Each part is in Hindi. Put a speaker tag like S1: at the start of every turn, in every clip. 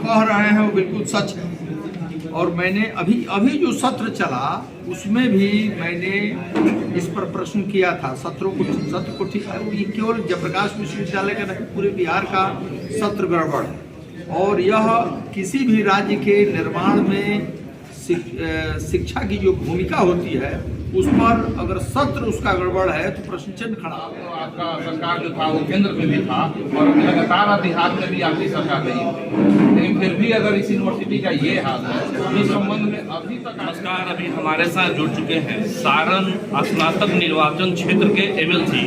S1: कह रहे हैं वो बिल्कुल सच है। और मैंने अभी जो सत्र चला उसमें भी मैंने इस पर प्रश्न किया था। सत्र को ठीक है, ये केवल जयप्रकाश विश्वविद्यालय का नहीं, पूरे बिहार का सत्र गड़बड़ है। और यह किसी भी राज्य के निर्माण में शिक्षा की जो भूमिका होती है उस पर अगर सत्र उसका गड़बड़ है तो प्रश्न चिन्ह खड़ा है।
S2: तो आपका सरकार जो था वो केंद्र में भी था और लगातार देहात में भी आपकी सरकार रही है, लेकिन फिर भी अगर इस यूनिवर्सिटी का ये हाल है इस संबंध में अभी तक।
S3: नमस्कार, अभी हमारे साथ जुड़ चुके हैं सारण स्नातक निर्वाचन क्षेत्र के एमएलसी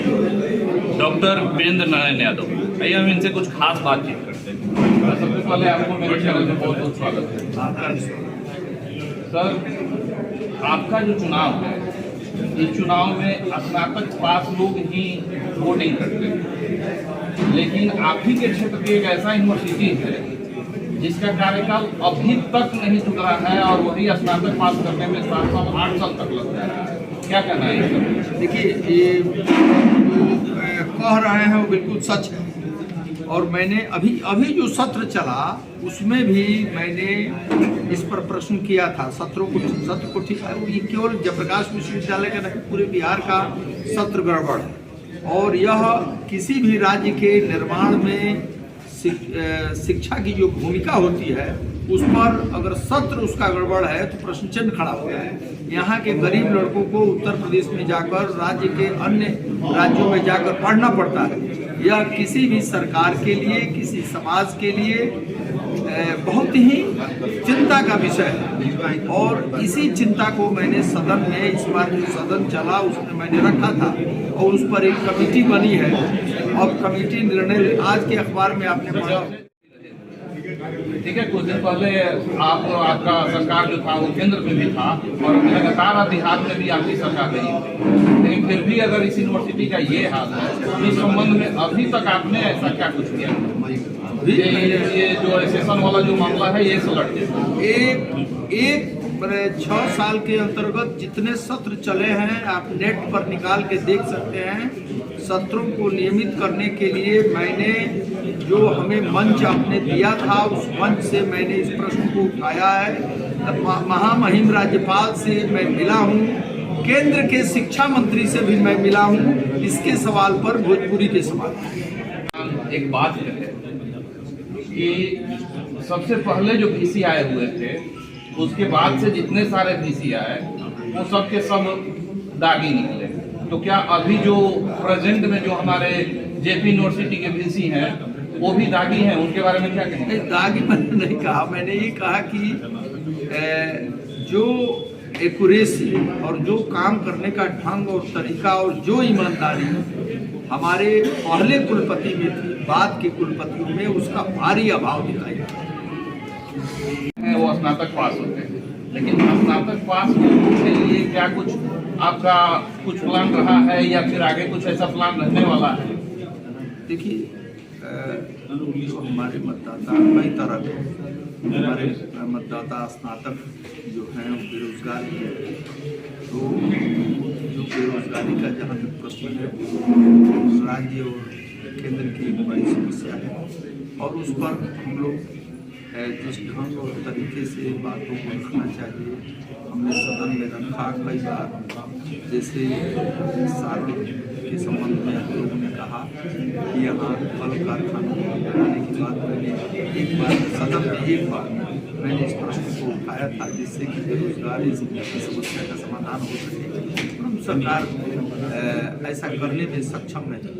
S3: डॉक्टर वीरेंद्र नारायण यादव। आइए हम इनसे कुछ खास बातचीत करते हैं।
S2: सबसे पहले आपको मेरे चैनल में बहुत बहुत स्वागत है। सर, आपका जो चुनाव है इस चुनाव में स्नातक पास लोग ही वोटिंग करते हैं, लेकिन आप ही के क्षेत्र की एक ऐसा यूनिवर्सिटी है जिसका कार्यकाल अभी तक नहीं चुका है और वही स्नातक पास करने में 7 साल 8 साल तक लगता है। क्या कहना है?
S1: देखिए, ये कह रहे हैं वो बिल्कुल सच है। और मैंने अभी जो सत्र चला उसमें भी मैंने इस पर प्रश्न किया था। सत्र को ठीक है, ये केवल जयप्रकाश विश्वविद्यालय का नहीं, पूरे बिहार का सत्र गड़बड़ है। और यह किसी भी राज्य के निर्माण में शिक्षा की जो भूमिका होती है उस पर अगर सत्र उसका गड़बड़ है तो प्रश्न चिन्ह खड़ा होता है। यहाँ के गरीब लड़कों को उत्तर प्रदेश में जाकर राज्य के अन्य राज्यों में जाकर पढ़ना पड़ता है। यह किसी भी सरकार के लिए, किसी समाज के लिए बहुत ही चिंता का विषय है। और इसी चिंता को मैंने सदन में, इस बार जो सदन चला उसमें मैंने रखा था और उस पर एक कमेटी बनी है और कमेटी निर्णय आज के अखबार में आपने पढ़ा।
S2: ठीक है, कुछ दिन पहले आपका सरकार जो था वो केंद्र में भी था और लगातार देहात में भी आपकी सरकार रही है, लेकिन फिर भी अगर इस यूनिवर्सिटी का ये हाल है इस संबंध में अभी तक आपने ऐसा क्या कुछ किया? ये जो सेशन वाला जो मामला है ये सुलट
S1: एक 6 साल के अंतर्गत जितने सत्र चले हैं आप नेट पर निकाल के देख सकते हैं। सत्रों को नियमित करने के लिए मैंने जो हमें मंच आपने दिया था उस मंच से मैंने इस प्रश्न को उठाया है। महामहिम राज्यपाल से मैं मिला हूँ, केंद्र के शिक्षा मंत्री से भी मैं मिला हूँ इसके सवाल पर, भोजपुरी के सवाल।
S2: एक बात है कि सबसे पहले जो वीसी आए हुए थे उसके बाद से जितने सारे वीसी आए वो सब के सब दागी निकले। तो क्या अभी जो प्रेजेंट में जो हमारे जेपी यूनिवर्सिटी के वीसी हैं वो भी दागी हैं? उनके बारे में क्या कहेंगे?
S1: दागी मैंने नहीं कहा, मैंने ये कहा कि जो एक्यूरेसी और जो काम करने का ढंग और तरीका और जो ईमानदारी हमारे पहले कुलपति में थी, बाद के कुलपतियों में उसका भारी अभाव दिखाई
S2: वो स्नातक पास होते हैं, लेकिन स्नातक पास के लिए क्या कुछ आपका कुछ प्लान रहा है या फिर आगे कुछ ऐसा प्लान रहने वाला है?
S1: देखिए, जो हमारे मतदाता कई तरह के हमारे मतदाता स्नातक जो हैं वो बेरोजगार हैं। तो जो बेरोजगारी का जहाँ तक प्रश्न है राज्य और केंद्र की बड़ी समस्या है और उस पर हम लोग जिस ढंग और तरीके से बातों को रखना चाहिए हमने सदन में रखा कई बार। जैसे सारण के संबंध में हम लोगों ने कहा कि यहाँ फल कारखानों को बनाने की बात मैंने एक बार सदन में मैंने इस प्रश्न को उठाया था जिससे कि बेरोजगारी की समस्या का समाधान हो सके। सरकार ऐसा करने में सक्षम नहीं।